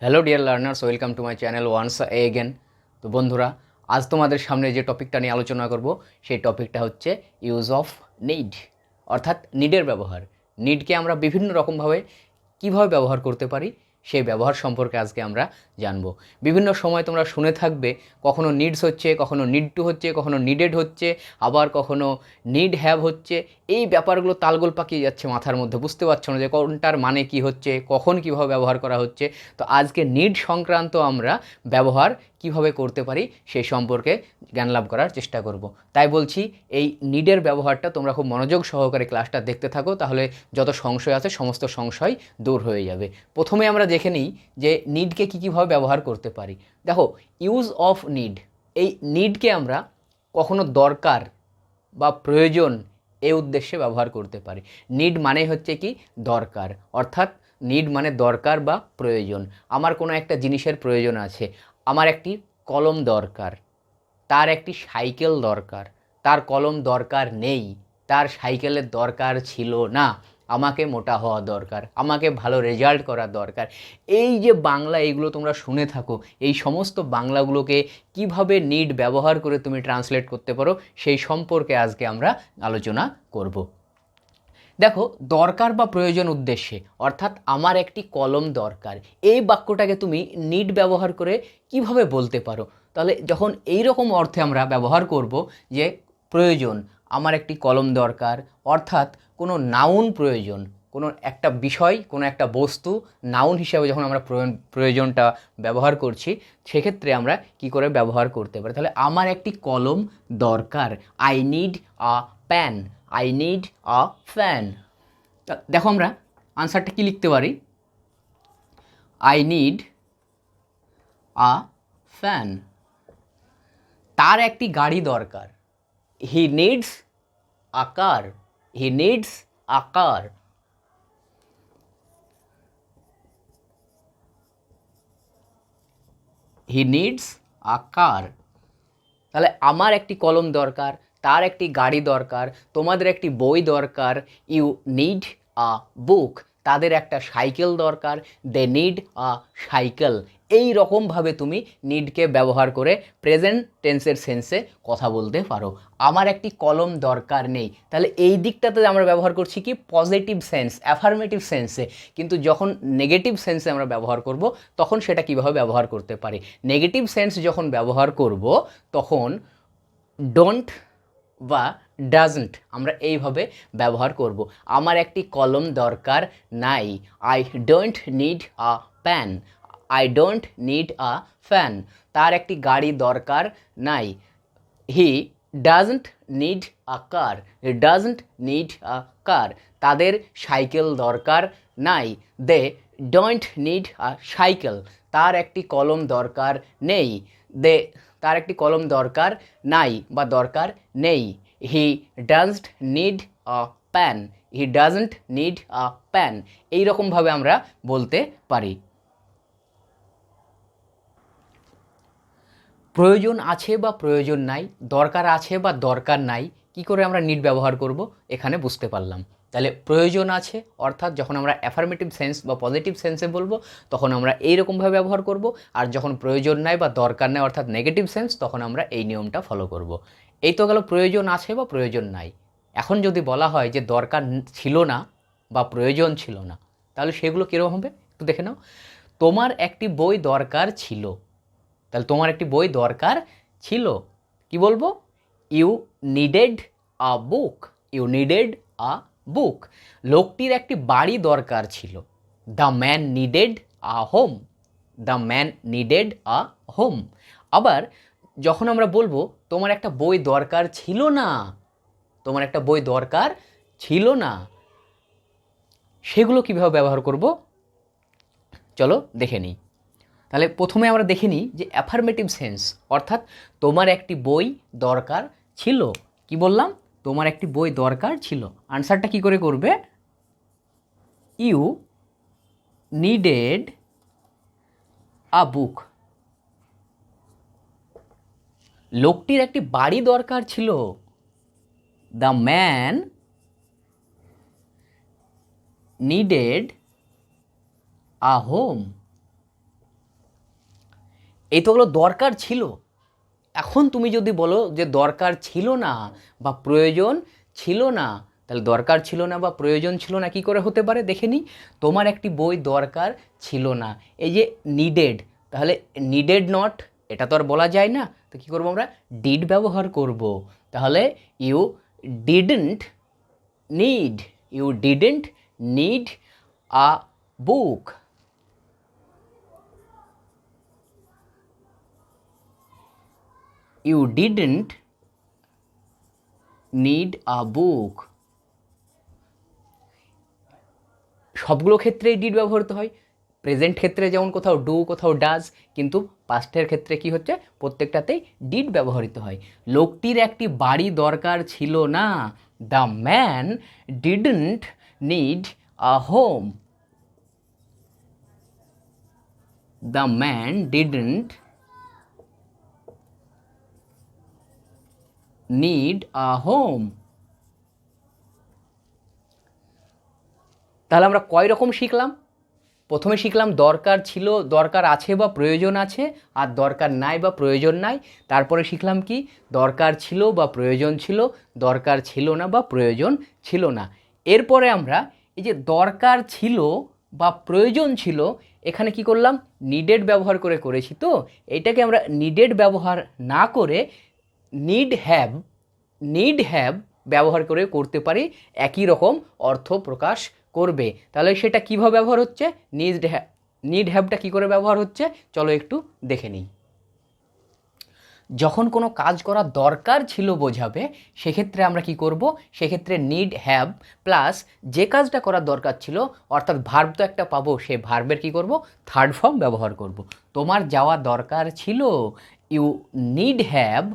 Hello dear learners, welcome to my channel once again. তো বন্ধুরা, আজ তোমাদের সামনে যে টপিকটা নিয়ে আলোচনা করব সেই টপিকটা হচ্ছে ইউজ অফ নিড, অর্থাৎ নিডের ব্যবহার। নিডকে আমরা বিভিন্ন রকমভাবে কীভাবে ব্যবহার করতে পারি সেই ব্যবহার সম্পর্কে আজকে আমরা জানব। বিভিন্ন সময় তোমরা শুনে থাকবে, কখনো নিডস হচ্ছে, কখনো নিড টু হচ্ছে, কখনো নিডেড হচ্ছে, আবার কখনো নিড হ্যাভ হচ্ছে। এই ব্যাপারগুলো তালগোল পাকিয়ে যাচ্ছে মাথার মধ্যে, বুঝতে পারছো না যে কোনটার মানে কি হচ্ছে, কখন কীভাবে ব্যবহার করা হচ্ছে। তো আজকে নিড সংক্রান্ত আমরা ব্যবহার কিভাবে করতে পারি সেই সম্পর্কে জ্ঞান লাভ করার চেষ্টা করব। তাই বলছি, এই নিডের ব্যবহারটা তোমরা খুব মনোযোগ সহকারে ক্লাসটা দেখতে থাকো, তাহলে যত সংশয় আছে সমস্ত সংশয় দূর হয়ে যাবে। প্রথমে আমরা দেখে নিই যে নিডকে কীভাবে ব্যবহার করতে পারি। দেখো, ইউজ অফ নিড, এই নিডকে আমরা কখনো দরকার বা প্রয়োজন এই উদ্দেশ্যে ব্যবহার করতে পারি। নিড মানে হচ্ছে কি দরকার, অর্থাৎ নিড মানে দরকার বা প্রয়োজন। আমার কোনো একটা জিনিসের প্রয়োজন আছে, আমার একটি কলম দরকার, তার একটি সাইকেল দরকার, তার কলম দরকার নেই, তার সাইকেলের দরকার ছিল না, আমাকে মোটা হওয়া দরকার, আমাকে ভালো রেজাল্ট করা দরকার। এই যে বাংলা, এইগুলো তোমরা শুনে থাকো, এই সমস্ত বাংলাগুলোকে কিভাবে নিড ব্যবহার করে তুমি ট্রান্সলেট করতে পারো সেই সম্পর্কে আজকে আমরা আলোচনা করব। দেখো, দরকার বা প্রয়োজন উদ্দেশ্যে, অর্থাৎ আমার একটি কলম দরকার, এই বাক্যটাকে তুমি নিড ব্যবহার করে কিভাবে বলতে পারো। তাহলে যখন এই রকম অর্থে আমরা ব্যবহার করব যে প্রয়োজন, আমার একটি কলম দরকার, অর্থাৎ কোনো নাউন প্রয়োজন, কোনো একটা বিষয়, কোনো একটা বস্তু নাউন হিসাবে যখন আমরা প্রয়োজনটা ব্যবহার করছি, সেক্ষেত্রে আমরা কি করে ব্যবহার করতে পারি। তাহলে আমার একটি কলম দরকার, I need a pen, I need a fan. দেখো আমরা আনসারটা কি লিখতে পারি, আই নিড আ ফ্যান। তার একটি গাড়ি দরকার, he needs a car, he needs a car. He needs a car. তাহলে আমার একটি কলম দরকার, তার একটি গাড়ি দরকার, তোমাদের একটি বই দরকার, ইউ নিড আ বুক। তাদের একটা সাইকেল দরকার, দে নিড আ সাইকেল। এই রকমভাবে তুমি নিডকে ব্যবহার করে প্রেজেন্ট টেন্সের সেন্সে কথা বলতে পারো। আমার একটি কলম দরকার নেই, তাহলে এই দিকটাতে আমরা ব্যবহার করছি কি পজিটিভ সেন্স, অ্যাফার্মেটিভ সেন্সে। কিন্তু যখন নেগেটিভ সেন্সে আমরা ব্যবহার করব, তখন সেটা কীভাবে ব্যবহার করতে পারি। নেগেটিভ সেন্স যখন ব্যবহার করব, তখন ডোন্ট বা ডাজন্ট আমরা এইভাবে ব্যবহার করব। আমার একটি কলম দরকার নাই, I don't need a pen, I don't need a fan. তার একটি গাড়ি দরকার নাই, he doesn't need a car, he doesn't need a car. তাদের সাইকেল দরকার নাই, they don't need a cycle. তার একটি কলম দরকার নেই, দে তার একটি কলম দরকার নাই বা দরকার নেই, হি doesn't need a pan, he doesn't need a pan. এইরকমভাবে আমরা বলতে পারি। প্রয়োজন আছে বা প্রয়োজন নাই, দরকার আছে বা দরকার নাই, কি করে আমরা নিড ব্যবহার করব এখানে বুঝতে পারলাম। তাহলে প্রয়োজন আছে, অর্থাৎ যখন আমরা অ্যাফার্মেটিভ সেন্স বা পজিটিভ সেন্সে বলবো তখন আমরা এইরকমভাবে ব্যবহার করব, আর যখন প্রয়োজন নাই বা দরকার নাই অর্থাৎ নেগেটিভ সেন্স, তখন আমরা এই নিয়মটা ফলো করব। এই তো গেল প্রয়োজন আছে বা প্রয়োজন নাই। এখন যদি বলা হয় যে দরকার ছিল না বা প্রয়োজন ছিল না, তাহলে সেগুলো কীরকম হবে একটু দেখে নাও। তোমার একটি বই দরকার ছিল, তাহলে তোমার একটি বই দরকার ছিল, কি বলবো, you needed a book, you needed a book. লোকটির একটি বাড়ি দরকার ছিল, the man needed a home, the man needed a home. আবার যখন আমরা বলবো তোমার একটা বই দরকার ছিল না, তোমার একটা বই দরকার ছিল না, সেগুলো কীভাবে ব্যবহার করব চলো দেখে নিই। তাহলে প্রথমে আমরা দেখে নিই যে অ্যাফার্মেটিভ সেন্স, অর্থাৎ তোমার একটি বই দরকার ছিল। কি বললাম, তোমার একটি বই দরকার ছিল। আনসারটা কি করে করবে, ইউ নিডেড আ বুক। লোকটির একটি বাড়ি দরকার ছিল, the man needed a home. এই তো হলো দরকার ছিল। এখন তুমি যদি বলো যে দরকার ছিল না বা প্রয়োজন ছিল না, তাহলে দরকার ছিল না বা প্রয়োজন ছিল না কী করে হতে পারে দেখে নিই। তোমার একটি বই দরকার ছিল না, এই যে নিডেড, তাহলে নিডেড নট এটা তো আর বলা যায় না, তো কী করবো আমরা, ডিড ব্যবহার করব। তাহলে you didn't need, you didn't need a book, you didn't need a book। সবগুলো ক্ষেত্রেই ডিড ব্যবহৃত হয়। প্রেজেন্ট ক্ষেত্রে যেমন কোথাও ডু, কোথাও ডাজ, কিন্তু পাস্টের ক্ষেত্রে কি হচ্ছে, প্রত্যেকটাতেই ডিড ব্যবহৃত হয়। লোকটির একটি বাড়ি দরকার ছিল না, the man didn't need a home, the man didn't need a home. তাহলে আমরা কয় রকম শিখলাম? প্রথমে শিখলাম দরকার ছিল, দরকার আছে বা প্রয়োজন আছে, আর দরকার নাই বা প্রয়োজন নাই। তারপরে শিখলাম কি, দরকার ছিল বা প্রয়োজন ছিল, দরকার ছিল না বা প্রয়োজন ছিল না। এরপরে আমরা এই যে দরকার ছিল বা প্রয়োজন ছিল, এখানে কি করলাম, নিডেড ব্যবহার করে করেছি। তো এটাকে আমরা নিডেড ব্যবহার না করে নিড হ্যাভ ব্যবহার করে করতে পারি, একই রকম অর্থ প্রকাশ করবে। তাহলে সেটা কীভাবে ব্যবহার হচ্ছে, নিড হ্যাভটা কী করে ব্যবহার হচ্ছে চলো একটু দেখে নিই। যখন কোনো কাজ করা দরকার ছিল বোঝাবে, সেক্ষেত্রে আমরা কি করব, সেক্ষেত্রে নিড হ্যাভ প্লাস যে কাজটা করার দরকার ছিল, অর্থাৎ ভার্ব তো একটা পাবো, সেই ভার্বের কি করব, থার্ড ফর্ম ব্যবহার করব। তোমার যাওয়া দরকার ছিল, you need have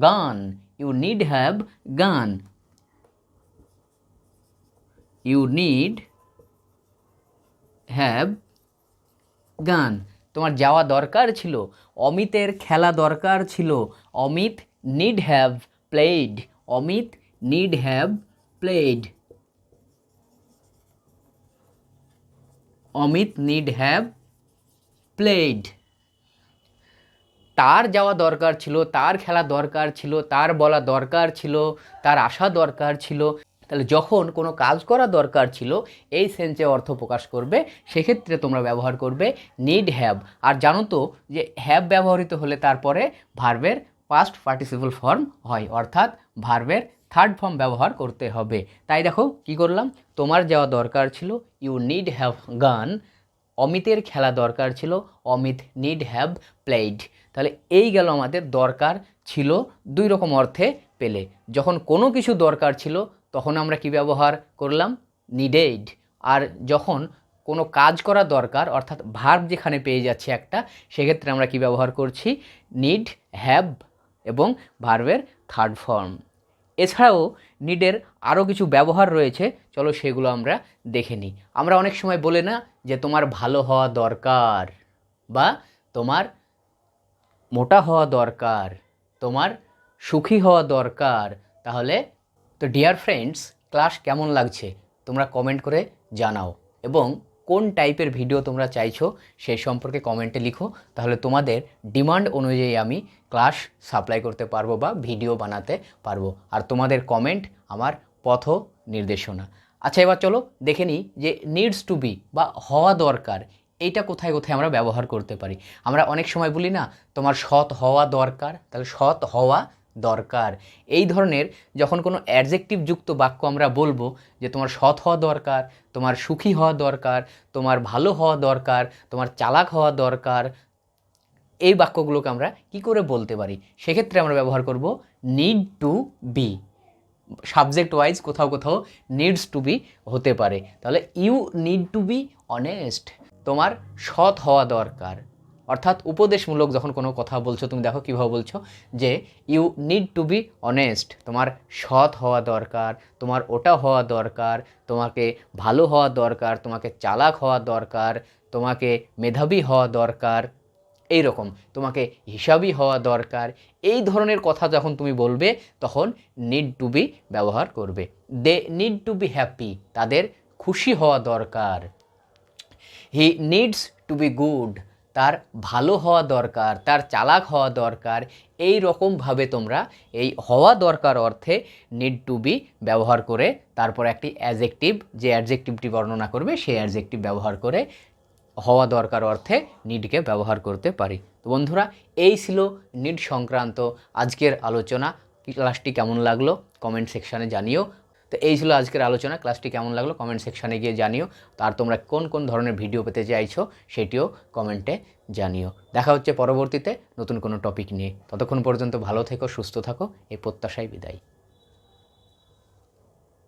gone, you need have gone, you need have gone. তোমার যাওয়া দরকার ছিল, অমিতের খেলা দরকার ছিল, Amit need have played, Amit need have played, Amit need have played. তার যাওয়া দরকার ছিল, তার খেলা দরকার ছিল, তার বলা দরকার ছিল, তার আসা দরকার ছিল। তাহলে যখন কোনো কাজ করা দরকার ছিল, এই সেন্সে অর্থ প্রকাশ করবে, সেক্ষেত্রে তোমরা ব্যবহার করবে নিড হ্যাভ। আর জানো তো যে হ্যাভ ব্যবহৃত হলে তারপরে ভার্বের পাস্ট পার্টিসিপল ফর্ম হয়, অর্থাৎ ভার্বের থার্ড ফর্ম ব্যবহার করতে হবে। তাই দেখো কি করলাম, তোমার যাওয়া দরকার ছিল, ইউ নিড হ্যাভ গান, অমিতের খেলা দরকার ছিল, অমিত নিড হ্যাভ প্লেড। তাহলে এই গেল আমাদের দরকার ছিল দুই রকম অর্থে পেলে। যখন কোনো কিছু দরকার ছিল তখন আমরা কি ব্যবহার করলাম, নিডেড। আর যখন কোনো কাজ করা দরকার, অর্থাৎ ভার্ব যেখানে পেয়ে যাচ্ছে একটা, সেক্ষেত্রে আমরা কি ব্যবহার করছি, নিড হ্যাভ এবং ভার্বের থার্ড ফর্ম। এছাড়াও নিডের আরও কিছু ব্যবহার রয়েছে, চলো সেগুলো আমরা দেখে নিই। আমরা অনেক সময় বলে না যে তোমার ভালো হওয়া দরকার, বা তোমার মোটা হওয়া দরকার, তোমার সুখী হওয়া দরকার। তাহলে তো ডিয়ার ফ্রেন্ডস, ক্লাস কেমন লাগছে তোমরা কমেন্ট করে জানাও, এবং কোন টাইপের ভিডিও তোমরা চাইছো সেই সম্পর্কে কমেন্টে লিখো। তাহলে তোমাদের ডিমান্ড অনুযায়ী আমি ক্লাস সাপ্লাই করতে পারবো বা ভিডিও বানাতে পারবো। আর তোমাদের কমেন্ট আমার পথ নির্দেশনা। আচ্ছা, এবার চলো দেখে নিই যে নিডস টু বি বা হওয়া দরকার, এইটা কোথায় কোথায় আমরা ব্যবহার করতে পারি। আমরা অনেক সময় বলি না, তোমার সৎ হওয়া দরকার, তাহলে সৎ হওয়া দরকার। এই ধরনের যখন কোনো অ্যাডজেক্টিভ যুক্ত বাক্য আমরা বলবো, যে তোমার সৎ হওয়া দরকার, তোমার সুখী হওয়া দরকার, তোমার ভালো হওয়া দরকার, তোমার চালাক হওয়া দরকার, এই বাক্যগুলোকে আমরা কি করে বলতে পারি, সেক্ষেত্রে আমরা ব্যবহার করব need to be. Subject wise কোথাও কোথাও নিডস টু বি হতে পারে। তাহলে you need to be honest, তোমার সৎ হওয়া দরকার। অর্থাৎ উপদেশমূলক যখন কোনো কথা বলছো, তুমি দেখো কীভাবে বলছো, যে you need to be honest, তোমার সৎ হওয়া দরকার, তোমার ওটা হওয়া দরকার, তোমাকে ভালো হওয়া দরকার, তোমাকে চালাক হওয়া দরকার, তোমাকে মেধাবী হওয়া দরকার, এই রকম তোমাকে হিসাবী হওয়া দরকার। এই ধরনের কথা যখন তুমি বলবে তখন নিড টু বি ব্যবহার করবে। They need to be happy, তাদের খুশি হওয়া দরকার। He needs to be good, তার ভালো হওয়া দরকার, তার চালাক হওয়া দরকার, এই রকমভাবে তোমরা এই হওয়া দরকার অর্থে নিড টু বি ব্যবহার করে তারপর একটি অ্যাডজেক্টিভ, যে অ্যাডজেক্টিভটি বর্ণনা করবে সেই অ্যাডজেক্টিভ ব্যবহার করে হওয়া দরকার অর্থে নিডকে ব্যবহার করতে পারি। তো বন্ধুরা, এই ছিল নিড সংক্রান্ত আজকের আলোচনা। ক্লাসটি কেমন লাগলো কমেন্ট সেকশানে জানিও। তো এই ছিল আজকের আলোচনা, ক্লাসটি কেমন লাগলো কমেন্ট সেকশানে গিয়ে জানিও। আর তোমরা কোন কোন ধরনের ভিডিও পেতে চাইছো সেটিও কমেন্টে জানিও। দেখা হচ্ছে পরবর্তীতে নতুন কোনো টপিক নিয়ে। ততক্ষণ পর্যন্ত ভালো থেকো, সুস্থ থাকো, এই প্রত্যাশায় বিদায়।